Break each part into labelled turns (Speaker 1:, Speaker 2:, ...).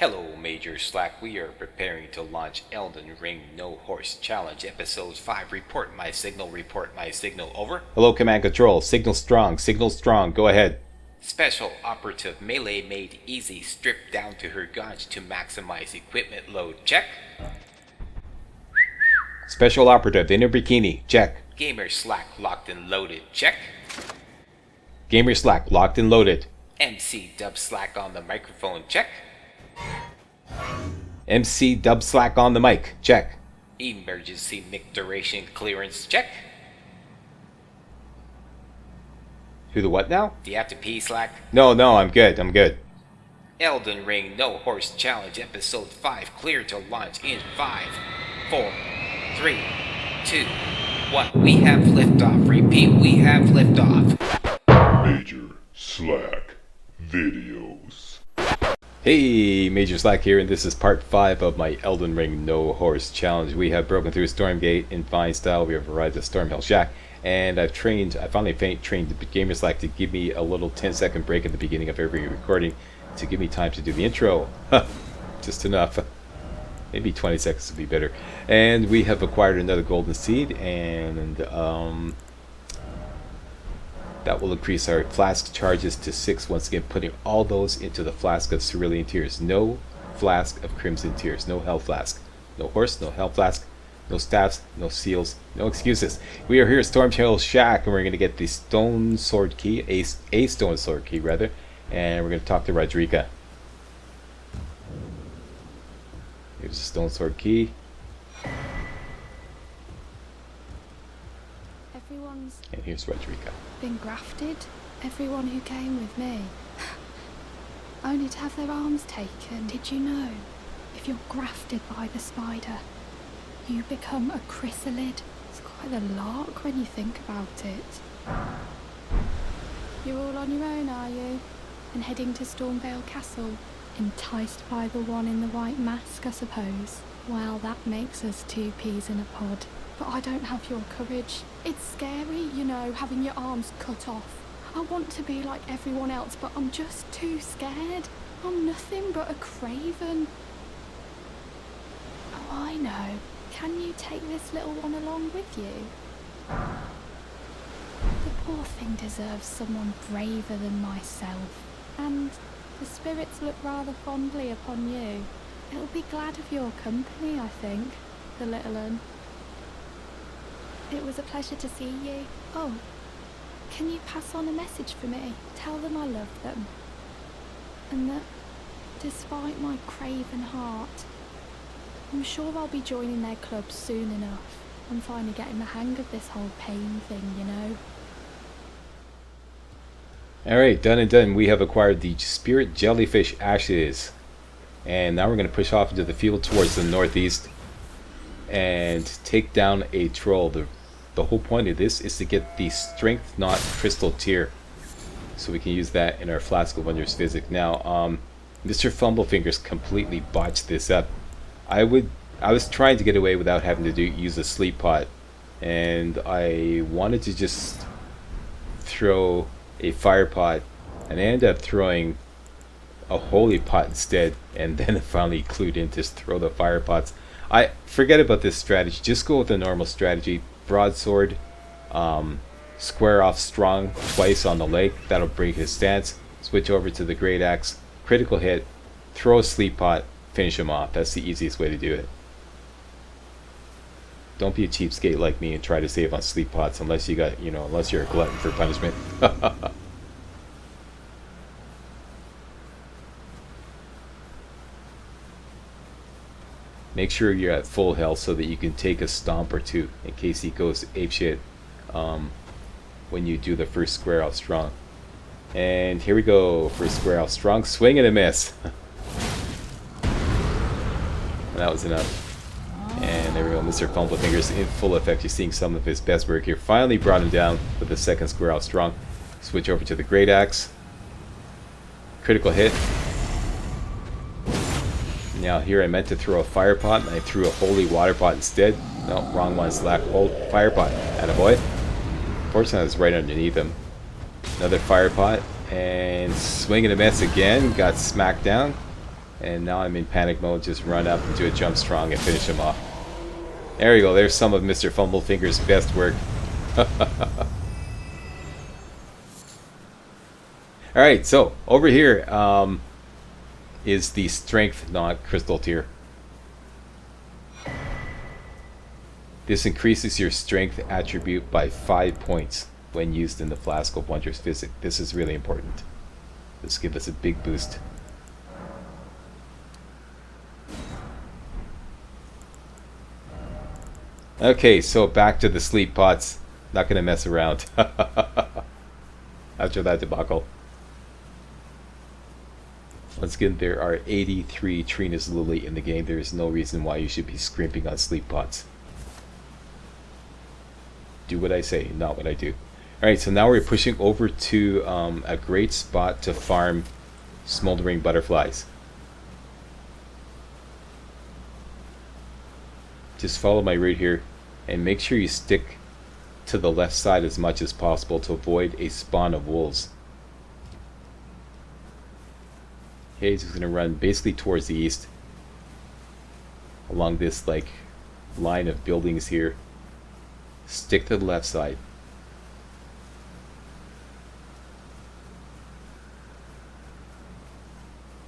Speaker 1: Hello, Major Slack. We are preparing to launch Elden Ring No Horse Challenge, Episode 5. Report my signal, over.
Speaker 2: Hello, Command Control. Signal strong, go ahead.
Speaker 1: Special Operative Melee made easy, stripped down to her guns to maximize equipment load, check.
Speaker 2: Special Operative, inner bikini, check.
Speaker 1: Gamer Slack locked and loaded, check.
Speaker 2: Gamer Slack locked and loaded.
Speaker 1: MC Dub Slack on the microphone, check.
Speaker 2: MC Dub Slack on the mic, check.
Speaker 1: Emergency mic duration clearance, check.
Speaker 2: Who the what now?
Speaker 1: Do you have to pee, Slack?
Speaker 2: No, I'm good.
Speaker 1: Elden Ring No Horse Challenge Episode 5 clear to launch in 5, 4, 3, 2, 1. We have liftoff. Repeat, we have liftoff.
Speaker 3: Major Slack Videos.
Speaker 2: Hey, Major Slack here, and this is part 5 of my Elden Ring No Horse Challenge. We have broken through Stormgate in fine style. We have arrived at Stormhill Shack, and I finally trained the Gamer Slack to give me a little 10-second break at the beginning of every recording to give me time to do the intro. Just enough. Maybe 20 seconds would be better. And we have acquired another golden seed, and that will increase our flask charges to 6. Once again, putting all those into the flask of cerulean tears. No flask of crimson tears. No hell flask. No horse, no hell flask. No staffs, no seals, no excuses. We are here at Stormhill Shack, and we're going to get the stone sword key, a stone sword key rather, and we're going to talk to Rodrika. Here's the stone sword key.
Speaker 4: Everyone's
Speaker 2: And here's Rodrika.
Speaker 4: been grafted. Everyone who came with me. Only to have their arms taken. Did you know? If you're grafted by the spider, you become a chrysalid. It's quite a lark when you think about it. You're all on your own, are you? And heading to Stormvale Castle? Enticed by the one in the white mask, I suppose. Well, that makes us two peas in a pod. But I don't have your courage. It's scary, you know, having your arms cut off. I want to be like everyone else, but I'm just too scared. I'm nothing but a craven. Oh, I know. Can you take this little one along with you? The poor thing deserves someone braver than myself. And the spirits look rather fondly upon you. It'll be glad of your company, I think, the little un. It was a pleasure to see you. Oh, can you pass on a message for me? Tell them I love them. And that, despite my craven heart, I'm sure I'll be joining their club soon enough. I'm finally getting the hang of this whole pain thing, you know.
Speaker 2: Alright, done and done. We have acquired the spirit jellyfish ashes. And now we're going to push off into the field towards the northeast and take down a troll. The whole point of this is to get the strength knot crystal tier, so we can use that in our Flask of Wondrous Physic. Now, Mr. Fumblefingers completely botched this up. I was trying to get away without having to use a sleep pot, and I wanted to just throw a fire pot, and I ended up throwing a holy pot instead, and then finally clued in to just throw the fire pots. I forget about this strategy. Just go with the normal strategy. Broadsword, square off strong twice on the leg. That'll break his stance. Switch over to the great axe. Critical hit. Throw a sleep pot. Finish him off. That's the easiest way to do it. Don't be a cheapskate like me and try to save on sleep pots unless you got, unless you're a glutton for punishment. Make sure you're at full health so that you can take a stomp or two in case he goes apeshit when you do the first square off strong. And here we go. First square off strong. Swing and a miss. That was enough. And there we go. Mr. Fumblefingers in full effect. You're seeing some of his best work here. Finally brought him down with the second square off strong. Switch over to the great axe. Critical hit. Now here I meant to throw a fire pot, and I threw a holy water pot instead. No, wrong one. Slack. Hold fire pot. Attaboy. Fortunately, I was right underneath him. Another fire pot, and swing and a miss again. Got smacked down. And now I'm in panic mode. Just run up and do a jump strong and finish him off. There you go. There's some of Mr. Fumblefinger's best work. Alright, so over here is the strength not crystal tier. This increases your strength attribute by 5 points when used in the Flask of Wondrous Physic. This is really important. This gives us a big boost. Okay, so back to the sleep pots. Not gonna mess around. After that debacle. Once again, there are 83 Trina's Lily in the game. There is no reason why you should be scrimping on sleep pots. Do what I say, not what I do. Alright, so now we're pushing over to a great spot to farm smoldering butterflies. Just follow my route here and make sure you stick to the left side as much as possible to avoid a spawn of wolves. Okay, just gonna run basically towards the east along this like line of buildings here. Stick to the left side.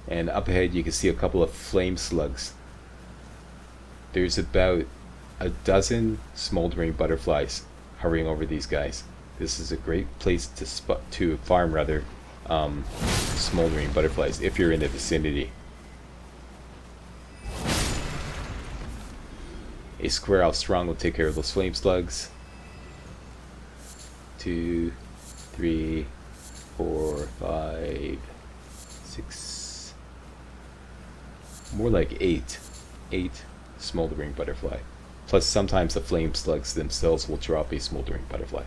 Speaker 2: And up ahead you can see a couple of flame slugs. There's about a dozen smoldering butterflies hovering over these guys. This is a great place to farm rather smoldering butterflies if you're in the vicinity. A square out strong will take care of those flame slugs. 2, 3, 4, 5, 6, more like 8 smoldering butterfly. Plus sometimes the flame slugs themselves will drop a smoldering butterfly.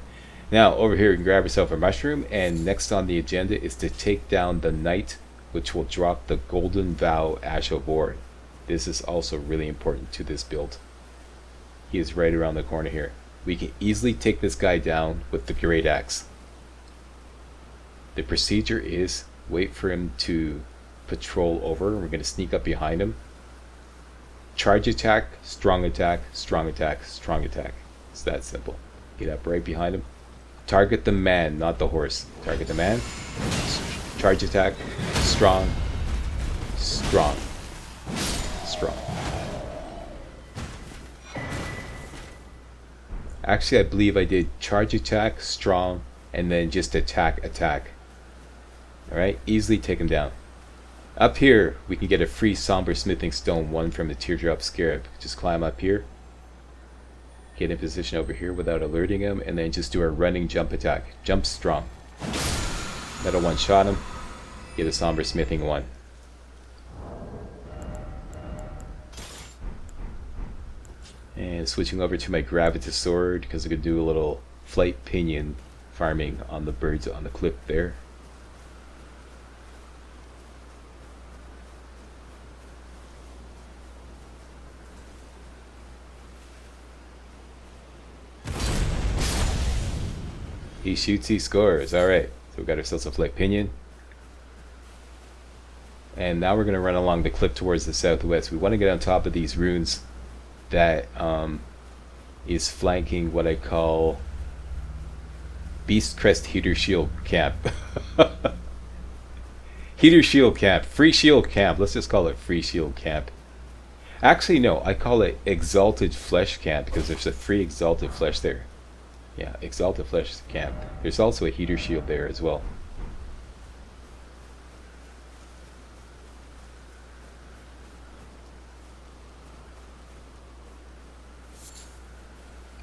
Speaker 2: Now over here you can grab yourself a mushroom, and next on the agenda is to take down the knight, which will drop the golden vow ash of war. This is also really important to this build. He is right around the corner here. We can easily take this guy down with the great axe. The procedure is wait for him to patrol over. We're going to sneak up behind him. Charge attack, strong attack, strong attack, strong attack. It's that simple. Get up right behind him. Target the man, not the horse. Target the man. Charge attack, strong, strong, strong. Actually, I believe I did charge attack, strong, and then just attack. Alright, easily take him down. Up here, we can get a free somber smithing stone, one from the teardrop scarab. Just climb up here. Get in position over here without alerting him, and then just do a running jump attack. Jump strong. That'll one shot him. Get a somber smithing one. And switching over to my gravitas sword, because I could do a little flight pinion farming on the birds on the cliff there. He shoots, he scores. Alright, so we got ourselves a flight pinion. And now we're going to run along the cliff towards the southwest. We want to get on top of these ruins that is flanking what I call Beast Crest Heater Shield Camp. Heater Shield Camp. Free Shield Camp. Let's just call it Free Shield Camp. Actually, no. I call it Exalted Flesh Camp because there's a free Exalted Flesh there. Yeah, Exalted Flesh Camp. There's also a Heater Shield there as well.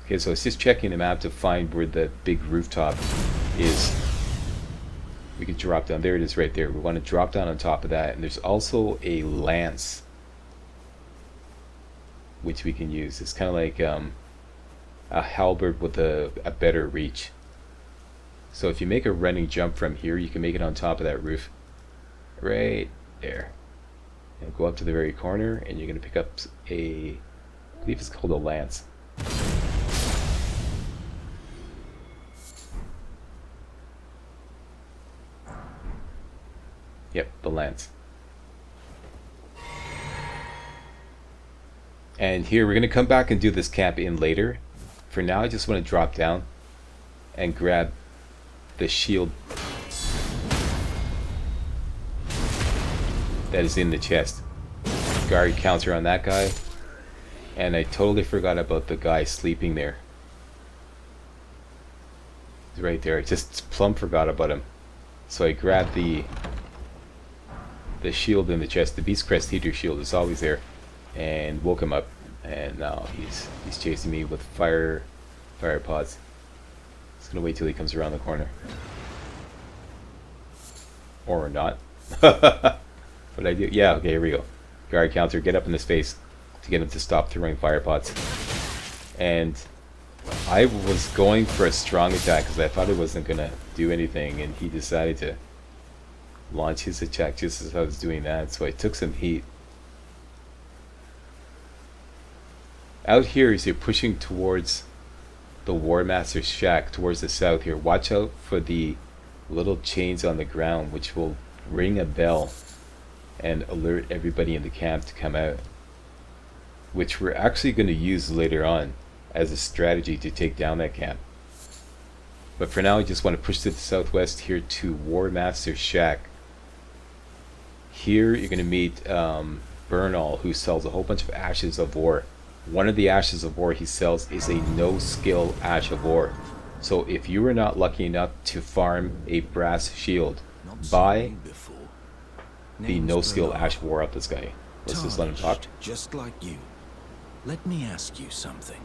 Speaker 2: Okay, so I was just checking the map to find where the big rooftop is. We can drop down. There it is right there. We want to drop down on top of that. And there's also a lance, which we can use. It's kind of like a halberd with a better reach. So if you make a running jump from here, you can make it on top of that roof. Right there. And go up to the very corner, and you're going to pick up a, I believe it's called a lance. Yep, the lance. And here we're going to come back and do this camp in later. For now I just want to drop down and grab the shield that is in the chest. Guard counter on that guy. And I totally forgot about the guy sleeping there. He's right there. I just plumb forgot about him. So I grabbed the shield in the chest. The Beast Crest Heater shield is always there. And woke him up. And now he's chasing me with fire pods. Just gonna wait till he comes around the corner. Or not. But I do. Yeah, okay, here we go. Guard counter, get up in his face to get him to stop throwing fire pods. And I was going for a strong attack because I thought it wasn't gonna do anything, and he decided to launch his attack just as I was doing that, so I took some heat. Out here, as you're pushing towards the War Master's shack, towards the south here, watch out for the little chains on the ground, which will ring a bell and alert everybody in the camp to come out, which we're actually going to use later on as a strategy to take down that camp. But for now, I just want to push to the southwest here to War Master's shack. Here you're going to meet Bernal, who sells a whole bunch of ashes of war. One of the ashes of war he sells is a no-skill ash of war. So if you were not lucky enough to farm a brass shield, buy the no-skill ash of war of this guy. Let's just let him talk.
Speaker 5: Just like you. Let me ask you something.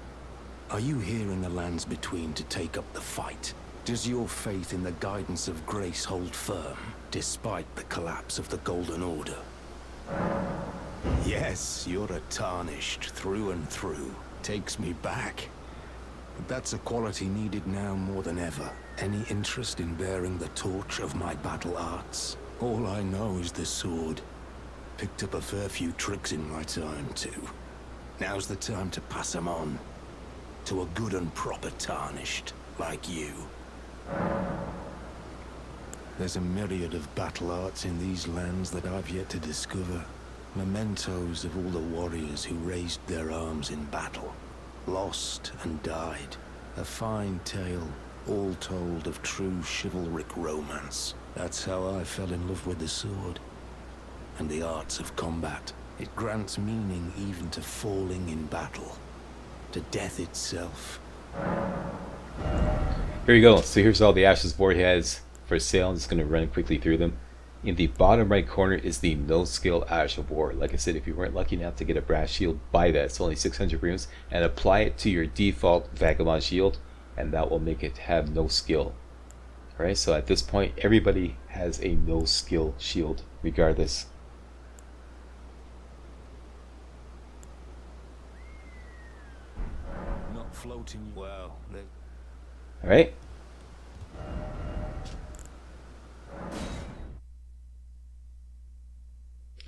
Speaker 5: Are you here in the lands between to take up the fight? Does your faith in the guidance of grace hold firm, despite the collapse of the Golden Order? Yes, you're a tarnished through and through. Takes me back. But that's a quality needed now more than ever. Any interest in bearing the torch of my battle arts? All I know is the sword. Picked up a fair few tricks in my time, too. Now's the time to pass them on. To a good and proper tarnished, like you. There's a myriad of battle arts in these lands that I've yet to discover. Mementos of all the warriors who raised their arms in battle. Lost and died. A fine tale, all told of true chivalric romance. That's how I fell in love with the sword. And the arts of combat. It grants meaning even to falling in battle. To death itself.
Speaker 2: Here you go. So here's all the ashes of war he has for sale. I'm just going to run quickly through them. In the bottom right corner is the no skill ash of war. Like I said, if you weren't lucky enough to get a brass shield, buy that. It's only 600 runes, and apply it to your default vagabond shield, and that will make it have no skill. Alright, so at this point everybody has a no skill shield regardless.
Speaker 5: Not floating well.
Speaker 2: Alright.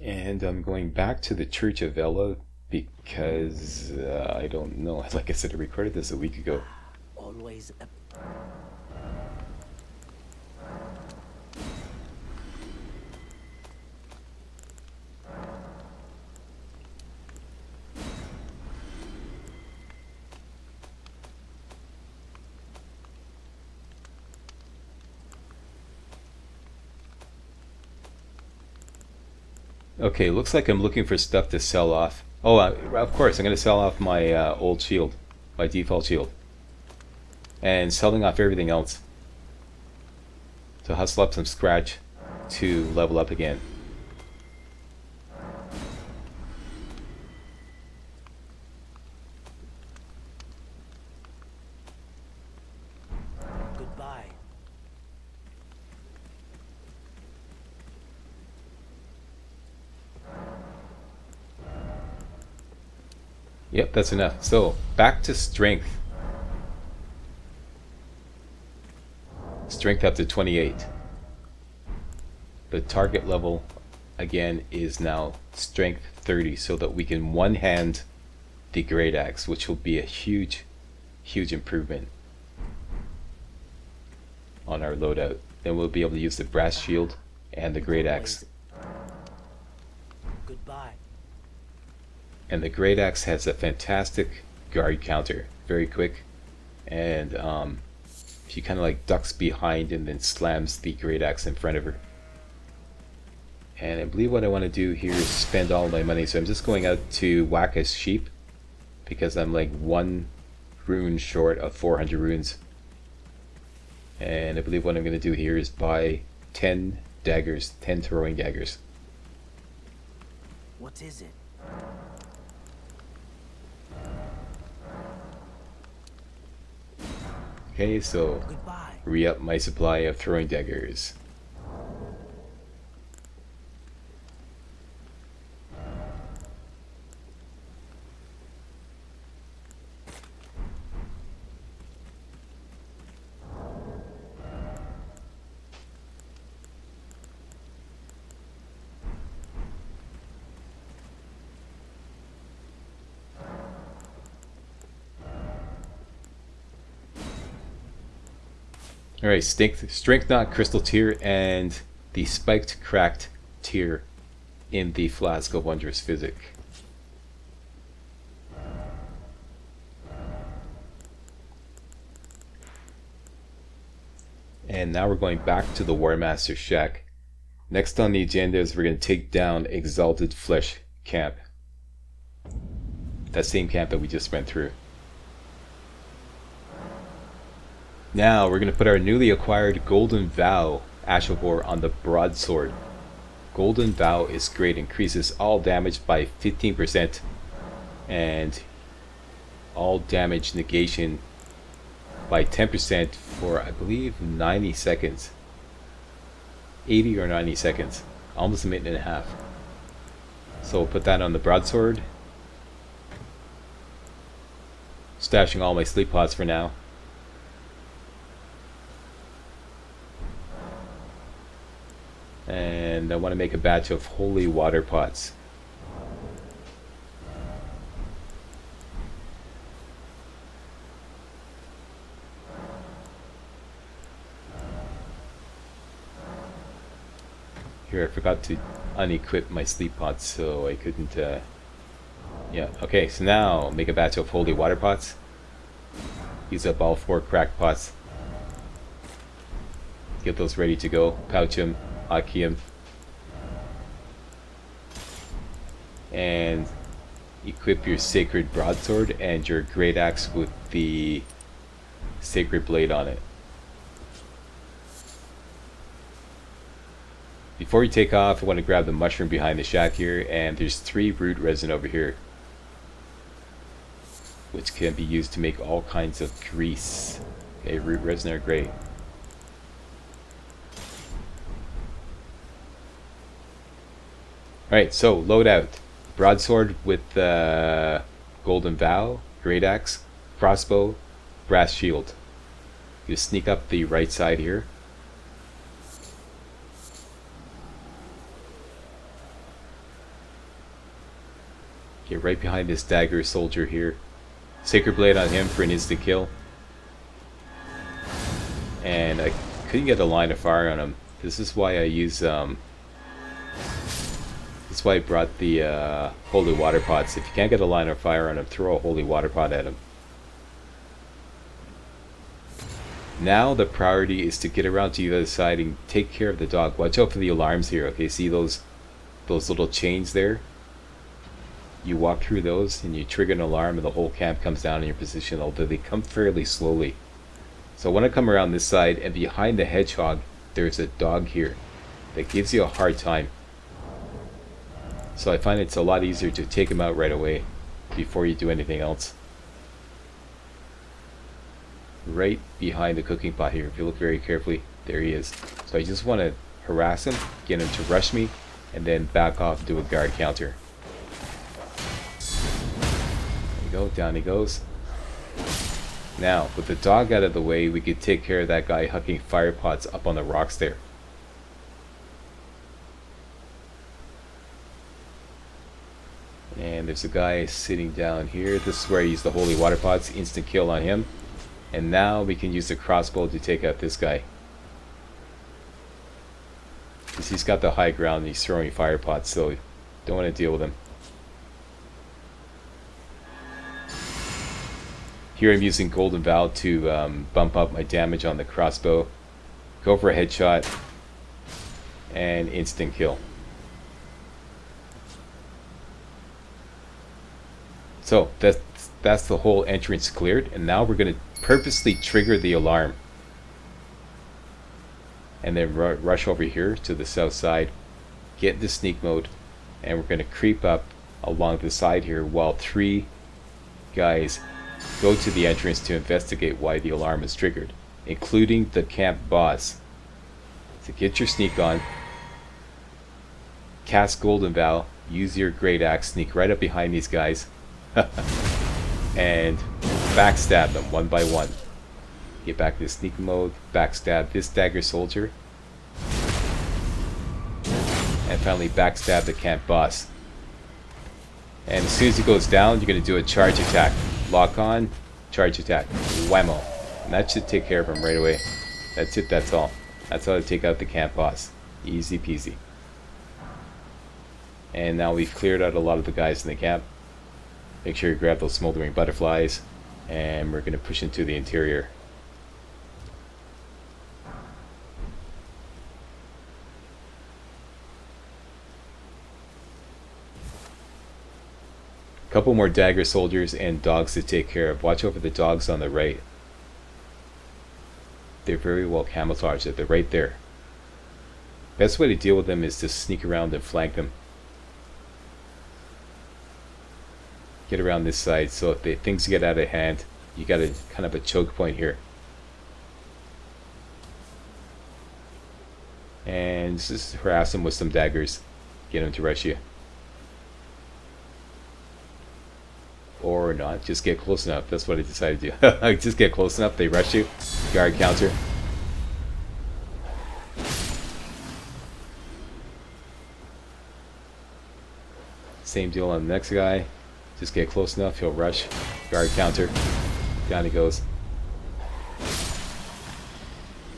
Speaker 2: And I'm going back to the Church of Ella because I don't know. Like I said, I recorded this a week ago.
Speaker 6: Always a...
Speaker 2: Okay, looks like I'm looking for stuff to sell off. Oh, of course, I'm going to sell off my old shield, my default shield. And selling off everything else. To hustle up some scratch to level up again.
Speaker 6: Goodbye.
Speaker 2: Yep, that's enough. So, back to strength. Strength up to 28. The target level, again, is now strength 30, so that we can one-hand the great axe, which will be a huge, huge improvement on our loadout. Then we'll be able to use the brass shield and the great axe.
Speaker 6: Goodbye.
Speaker 2: And the great axe has a fantastic guard counter, very quick, and she kind of like ducks behind and then slams the great axe in front of her. And I believe what I want to do here is spend all my money, so I'm just going out to whack a sheep because I'm like 1 rune short of 400 runes. And I believe what I'm going to do here is buy 10 daggers, 10 throwing daggers.
Speaker 6: What is it?
Speaker 2: Okay, so
Speaker 6: Goodbye.
Speaker 2: re-up my supply of throwing daggers. Alright, Strength Knot, Crystal Tear, and the Spiked Cracked Tear in the Flask of Wondrous Physic. And now we're going back to the War Master's shack. Next on the agenda is we're going to take down Exalted Flesh Camp. That same camp that we just went through. Now we're going to put our newly acquired Golden Vow Ash of War on the broadsword. Golden Vow is great, increases all damage by 15% and all damage negation by 10% for I believe 90 seconds. 80 or 90 seconds. Almost a minute and a half. So we'll put that on the broadsword. Stashing all my sleep pots for now. And I want to make a batch of holy water pots. Here, I forgot to unequip my sleep pots, so I couldn't, yeah, okay, so now make a batch of holy water pots. Use up all 4 cracked pots. Get those ready to go. Pouch them. Hakim, and equip your sacred broadsword and your great axe with the sacred blade on it. Before you take off, I want to grab the mushroom behind the shack here, and there's 3 root resin over here which can be used to make all kinds of grease. Okay, root resin are great. Alright, so load out. Broadsword with Golden Vow, Great Axe, Crossbow, Brass Shield. You sneak up the right side here. Get right behind this dagger soldier here. Sacred Blade on him for an instant kill. And I couldn't get a line of fire on him. This is why I use that's why I brought the holy water pots. If you can't get a line of fire on him, throw a holy water pot at him. Now the priority is to get around to the other side and take care of the dog. Watch out for the alarms here. Okay, see those little chains there? You walk through those and you trigger an alarm and the whole camp comes down in your position, although they come fairly slowly. So I want to come around this side, and behind the hedgehog there's a dog here that gives you a hard time. So I find it's a lot easier to take him out right away before you do anything else. Right behind the cooking pot here, if you look very carefully, there he is. So I just want to harass him, get him to rush me, and then back off and do a guard counter. There you go, down he goes. Now, with the dog out of the way, we could take care of that guy hucking fire pots up on the rocks there. And there's a guy sitting down here. This is where I use the holy water pots. Instant kill on him. And now we can use the crossbow to take out this guy. Because he's got the high ground and he's throwing fire pots, so don't want to deal with him. Here I'm using Golden Vow to bump up my damage on the crossbow. Go for a headshot. And instant kill. So that's the whole entrance cleared. And now we're going to purposely trigger the alarm. And then rush over here to the south side. Get into sneak mode. And we're going to creep up along the side here while 3 guys go to the entrance to investigate why the alarm is triggered, including the camp boss. So get your sneak on, cast Golden Vow, use your great axe, sneak right up behind these guys, and backstab them one by one. Get back to sneak mode, backstab this dagger soldier, and finally backstab the camp boss. And as soon as he goes down, you're going to do a charge attack. Lock on, charge attack, whammo. And that should take care of him right away. That's it, that's all. That's how to take out the camp boss. Easy peasy. And now we've cleared out a lot of the guys in the camp. Make sure you grab those smoldering butterflies. And we're going to push into the interior. Couple more dagger soldiers and dogs to take care of. Watch over the dogs on the right. They're very well camouflaged. They're right there. Best way to deal with them is to sneak around and flank them. Get around this side so if things get out of hand, you got a kind of a choke point here. And just harass them with some daggers. Get them to rush you. Or not, just get close enough. That's what I decided to do. Just get close enough, they rush you. Guard counter. Same deal on the next guy. Just get close enough, he'll rush. Guard counter. Down he goes.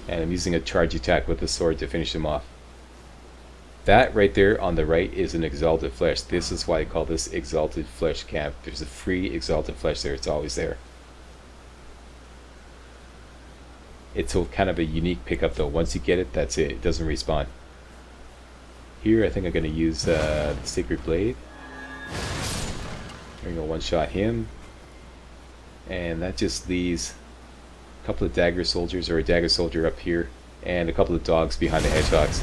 Speaker 2: And I'm using a charge attack with the sword to finish him off. That right there on the right is an exalted flesh. This is why I call this exalted flesh camp. There's a free exalted flesh there. It's always there. It's a kind of a unique pickup though. Once you get it, that's it. It doesn't respawn. Here I think I'm going to use the Sacred Blade. We're going to one-shot him. And that just leaves a couple of dagger soldiers, or a dagger soldier up here, and a couple of dogs behind the hedgehogs.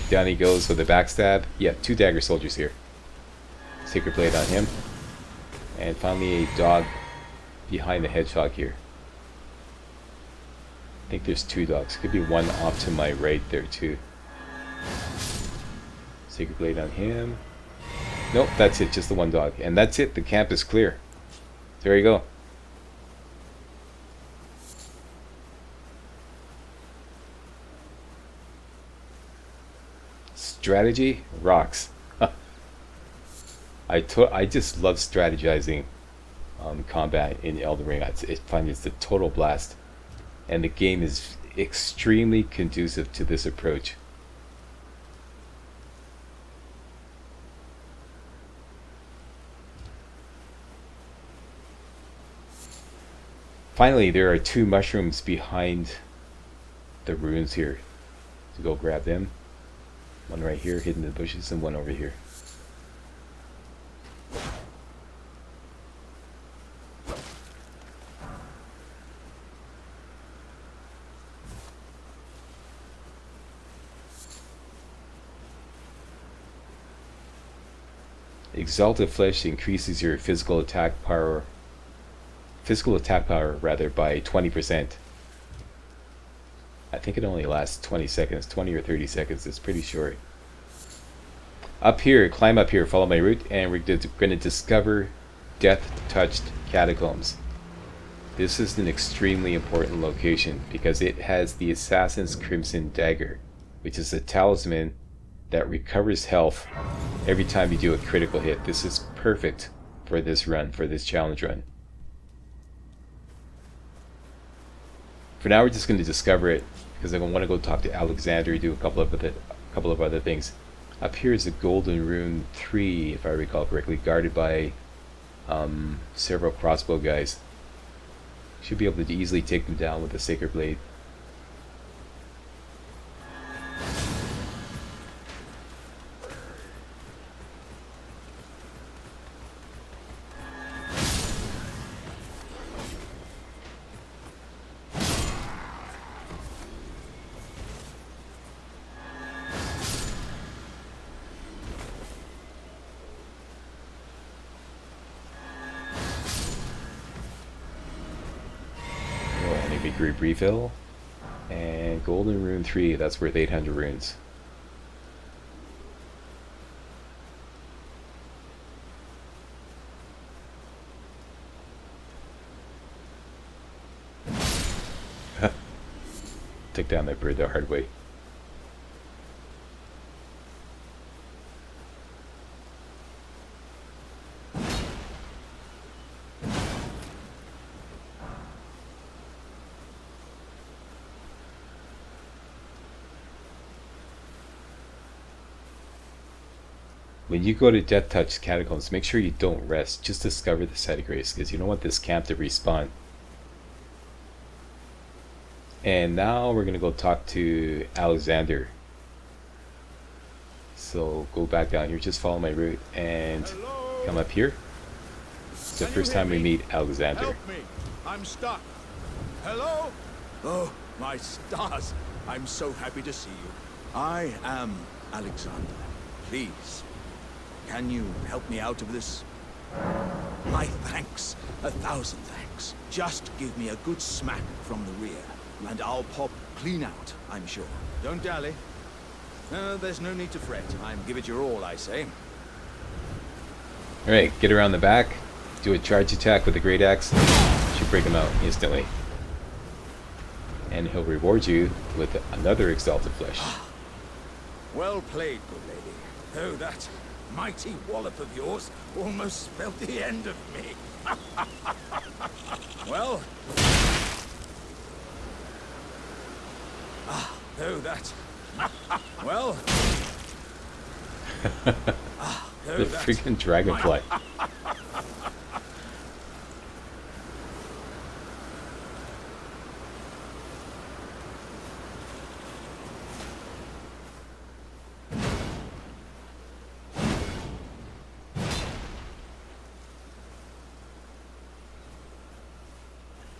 Speaker 2: Down he goes with a backstab. Yeah, 2 dagger soldiers here. Sacred Blade on him. And finally a dog behind the hedgehog here. I think there's 2 dogs. Could be one off to my right there too. Sacred Blade on him. Nope, that's it. Just the 1 dog. And that's it. The camp is clear. There you go. Strategy rocks. I just love strategizing combat in Elden Ring. I find it's a total blast, and the game is extremely conducive to this approach. Finally, there are 2 mushrooms behind the ruins here. So go grab them. One right here, hidden in the bushes, and one over here. Exalted Flesh increases your physical attack power rather by 20%. I think it only lasts 20 seconds, 20 or 30 seconds. It's pretty short. Up here, climb up here, follow my route, and we're going to discover Death-Touched Catacombs. This is an extremely important location because it has the Assassin's Crimson Dagger, which is a talisman that recovers health every time you do a critical hit. This is perfect for this run, for this challenge run. For now, we're just going to discover it because I want to go talk to Alexander, do a couple of other things. Up here is the Golden Rune 3, if I recall correctly, guarded by several crossbow guys. Should be able to easily take them down with the Sacred Blade. Group refill, and golden rune 3, that's worth 800 runes. Took down that bird the hard way. When you go to Death Touch Catacombs, make sure you don't rest. Just discover the site of grace, because you don't want this camp to respawn. And now we're going to go talk to Alexander. So go back down here, just follow my route, and come up here. It's the first time we meet Alexander.
Speaker 6: Help me. I'm stuck. Hello? Oh, my stars. I'm so happy to see you. I am Alexander. Please. Can you help me out of this? My thanks. 1,000 thanks. Just give me a good smack from the rear, and I'll pop clean out, I'm sure. Don't dally. There's no need to fret. Give it your all, I say.
Speaker 2: Alright, get around the back, do a charge attack with the Great Axe, should break him out instantly. And he'll reward you with another Exalted Flesh.
Speaker 6: Well played, good lady. Oh, that mighty wallop of yours almost spelled the end of me. Well. Oh, that. Well.
Speaker 2: The freaking dragonfly.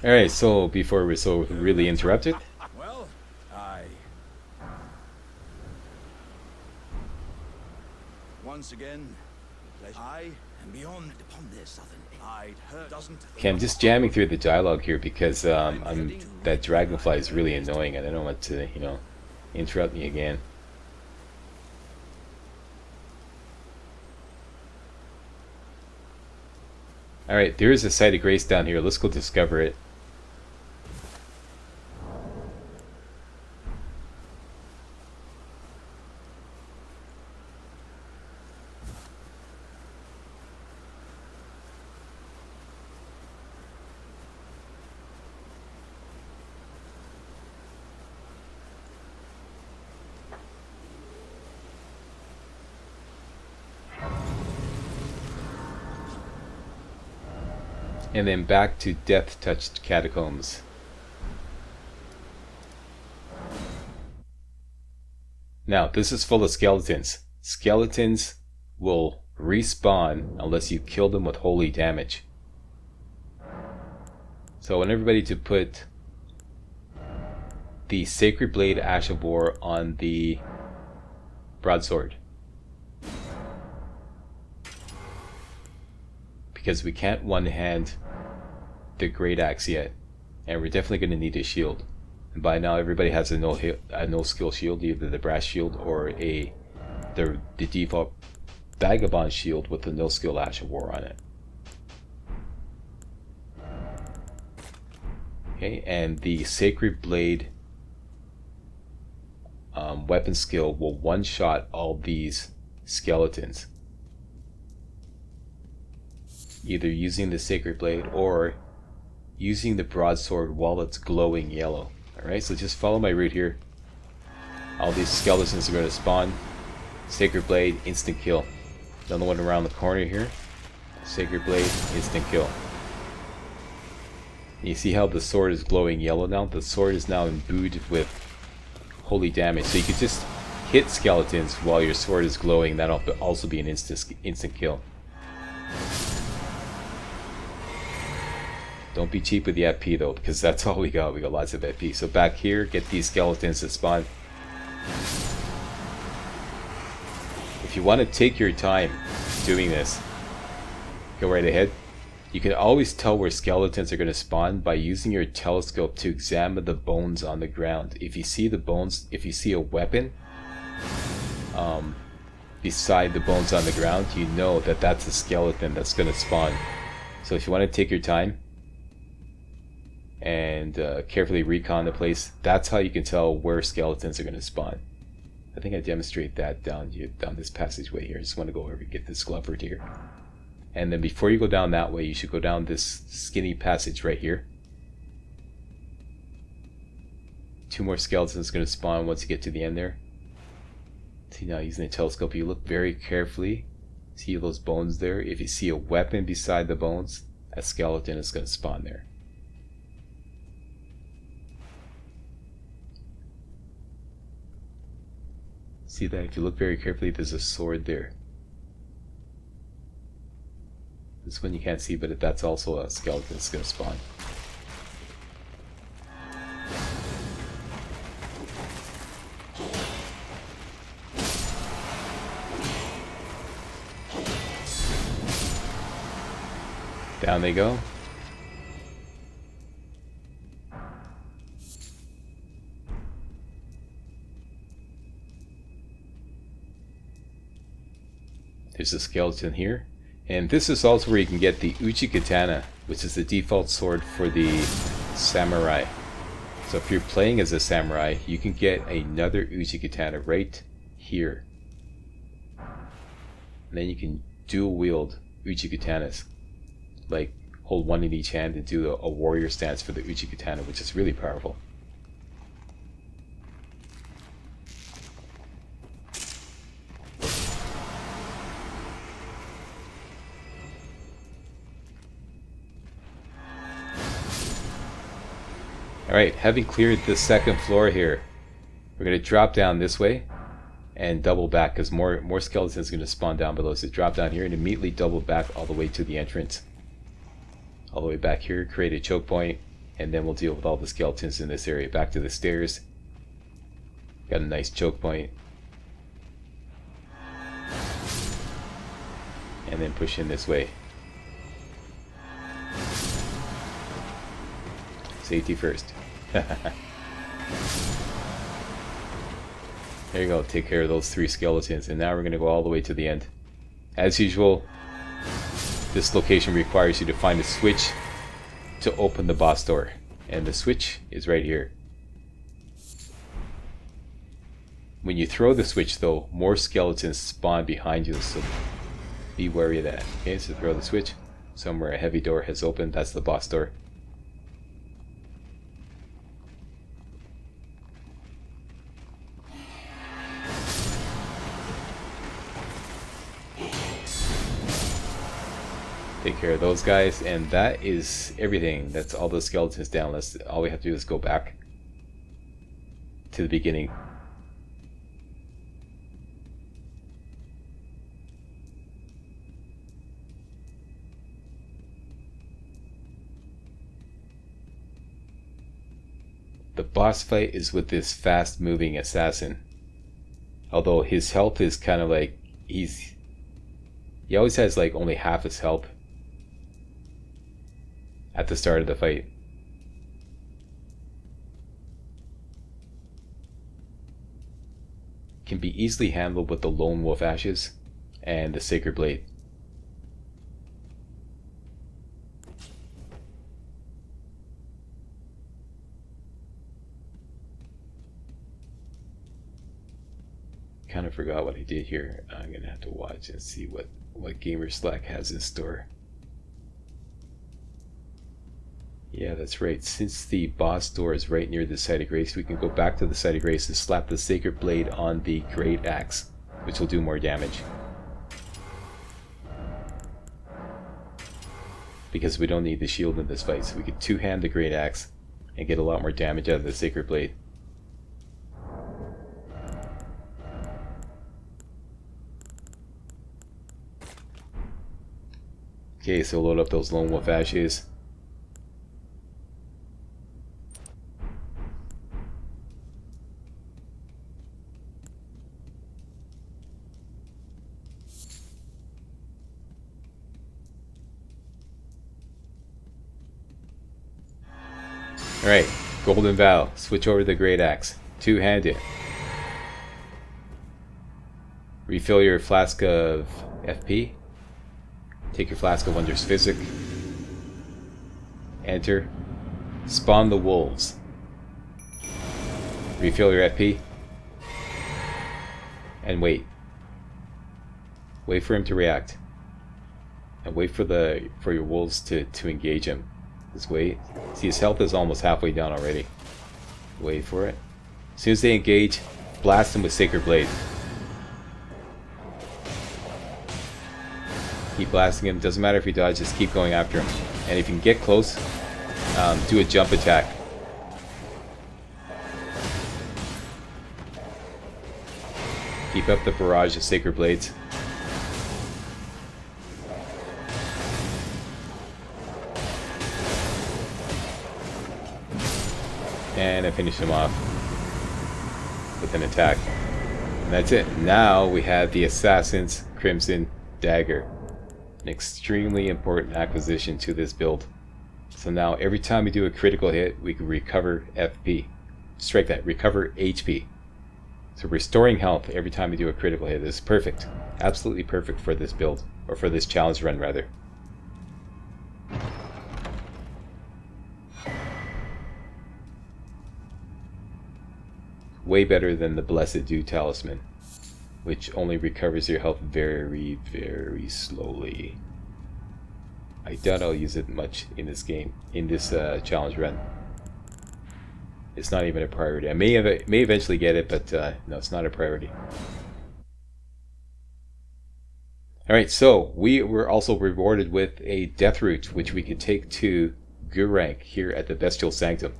Speaker 2: Alright, so before we're so really interrupted.
Speaker 6: Well, once again, pleasure. I am beyond upon this southern. I'd heard doesn't.
Speaker 2: Okay, I'm just jamming through the dialogue here because that dragonfly is really annoying and I don't want to, interrupt me again. Alright, there is a site of grace down here. Let's go discover it. And then back to Death Touched Catacombs. Now, this is full of skeletons. Skeletons will respawn unless you kill them with holy damage. So I want everybody to put the Sacred Blade Ash of War on the broadsword. Because we can't one-hand the Great Axe yet, and we're definitely going to need a shield. And by now, everybody has a no skill shield, either the brass shield or the default vagabond shield with the no skill Ash of War on it. Okay, and the Sacred Blade weapon skill will one-shot all these skeletons, either using the Sacred Blade or using the broadsword while it's glowing yellow. Alright, so just follow my route here. All these skeletons are going to spawn. Sacred Blade, instant kill. Another one around the corner here. Sacred Blade, instant kill. You see how the sword is glowing yellow now? The sword is now imbued with holy damage. So you could just hit skeletons while your sword is glowing. That'll also be an instant kill. Don't be cheap with the FP though, because that's all we got. We got lots of FP. So back here, get these skeletons to spawn. If you want to take your time doing this, go right ahead. You can always tell where skeletons are going to spawn by using your telescope to examine the bones on the ground. If you see the bones, if you see a weapon beside the bones on the ground, you know that that's a skeleton that's going to spawn. So if you want to take your time and carefully recon the place, that's how you can tell where skeletons are going to spawn. I think I demonstrate that down this passageway here. I just want to go over and get this Glovered here. And then before you go down that way, you should go down this skinny passage right here. 2 more skeletons going to spawn once you get to the end there. See, now using the telescope, you look very carefully. See those bones there? If you see a weapon beside the bones, a skeleton is going to spawn there. See that? If you look very carefully, there's a sword there. This one you can't see, but that's also a skeleton that's going to spawn. Down they go. There's a skeleton here. And this is also where you can get the Uchi Katana, which is the default sword for the samurai. So if you're playing as a samurai, you can get another Uchi Katana right here. And then you can dual wield Uchi Katanas. Like hold one in each hand and do a warrior stance for the Uchi Katana, which is really powerful. Alright, having cleared the second floor here, we're going to drop down this way and double back because more skeletons are going to spawn down below. So drop down here and immediately double back all the way to the entrance. All the way back here, create a choke point, and then we'll deal with all the skeletons in this area. Back to the stairs. Got a nice choke point. And then push in this way. Safety first. There you go, take care of those 3 skeletons, and now we're going to go all the way to the end. As usual, this location requires you to find a switch to open the boss door, and the switch is right here. When you throw the switch though, more skeletons spawn behind you, so be wary of that. Okay, so throw the switch, somewhere a heavy door has opened, that's the boss door. Take care of those guys, and that is everything. That's all those skeletons down. All we have to do is go back to the beginning. The boss fight is with this fast moving assassin. Although his health is kind of like, he always has like only half his health at the start of the fight. Can be easily handled with the Lone Wolf Ashes and the Sacred Blade. Kind of forgot what I did here. I'm gonna have to watch and see what Gamer Slack has in store. Yeah, that's right. Since the boss door is right near the Site of Grace, we can go back to the Site of Grace and slap the Sacred Blade on the Great Axe, which will do more damage. because we don't need the shield in this fight. So we could two-hand the great axe and get a lot more damage out of the sacred blade. Okay, so load up those lone wolf ashes. Alright, Golden Vow. Switch over to the Great Axe. Two-handed. Refill your flask of FP. Take your flask of Wondrous Physic. Enter. Spawn the wolves. Refill your FP. And wait. Wait for him to react. And wait for your wolves to engage him. Just wait. See, his health is almost halfway down already. Wait for it. As soon as they engage, blast him with Sacred Blade. Keep blasting him. Doesn't matter if he dodges, just keep going after him. And if you can get close, do a jump attack. Keep up the barrage of Sacred Blades. And I finish him off with an attack. And that's it. Now we have the Assassin's Crimson Dagger. An extremely important acquisition to this build. So now every time we do a critical hit, we can recover FP. Strike that, recover HP. So restoring health every time we do a critical hit is perfect. Absolutely perfect for this build. Or for this challenge run, rather. Way better than the Blessed Dew Talisman, which only recovers your health very, very slowly. I doubt I'll use it much in this game, in this challenge run. It's not even a priority. I may eventually get it, but no, it's not a priority. Alright, so we were also rewarded with a death root, which we could take to Gurrank here at the Bestial Sanctum.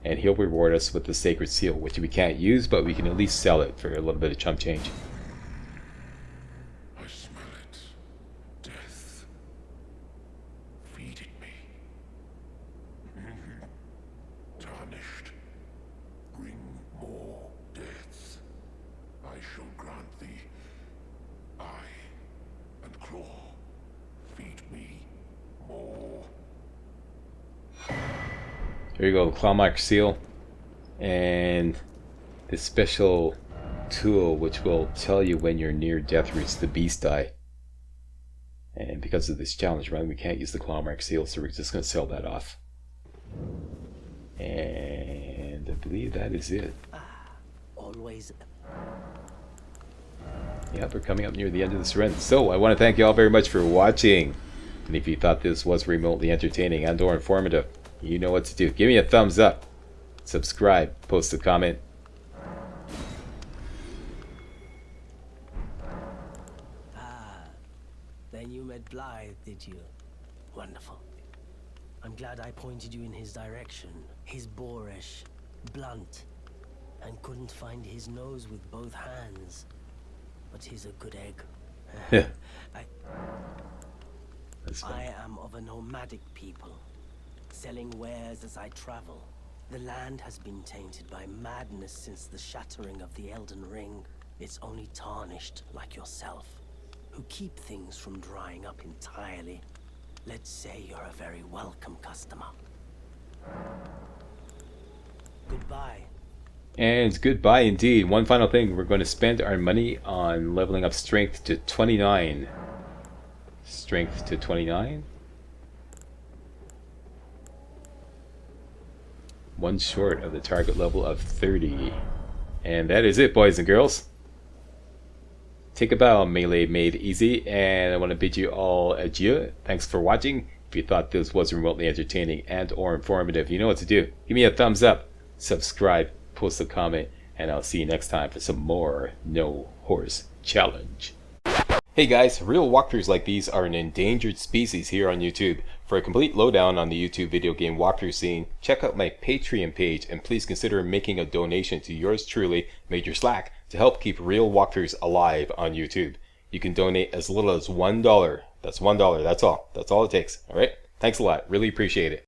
Speaker 2: And he'll reward us with the Sacred Seal, which we can't use, but we can at least sell it for a little bit of chump change.
Speaker 3: I smell it. Death. Feeding me. Tarnished. Bring more deaths. I shall grant thee. Eye and claw. Feed me more.
Speaker 2: There you go, the Clawmark Seal, and this special tool which will tell you when you're near death roots, the Beast Eye. And because of this challenge run, we can't use the Clawmark Seal, so we're just going to sell that off. And I believe that is it.
Speaker 7: Always.
Speaker 2: Yep, we're coming up near the end of this run. So I want to thank you all very much for watching. And if you thought this was remotely entertaining and or informative, you know what to do. Give me a thumbs up, subscribe, post a comment.
Speaker 7: Then you met Blythe, did you? Wonderful. I'm glad I pointed you in his direction. He's boorish, blunt, and couldn't find his nose with both hands. But he's a good egg.
Speaker 2: Yeah.
Speaker 7: I am of a nomadic people, selling wares as I travel. The land has been tainted by madness since the shattering of the Elden Ring. It's only tarnished like yourself, who keep things from drying up entirely. Let's say you're a very welcome customer. Goodbye.
Speaker 2: And goodbye indeed. One final thing, we're going to spend our money on leveling up strength to 29. Strength to 29. One short of the target level of 30. And that is it, boys and girls. Take a bow, Melee Made Easy, and I want to bid you all adieu. Thanks for watching. If you thought this was remotely entertaining and or informative, you know what to do. Give me a thumbs up, subscribe, post a comment, and I'll see you next time for some more No Horse Challenge. Hey guys, real walkthroughs like these are an endangered species here on YouTube. For a complete lowdown on the YouTube video game walkthrough scene, check out my Patreon page and please consider making a donation to yours truly, Major Slack, to help keep real walkthroughs alive on YouTube. You can donate as little as $1. That's $1, that's all. That's all it takes, alright? Thanks a lot, really appreciate it.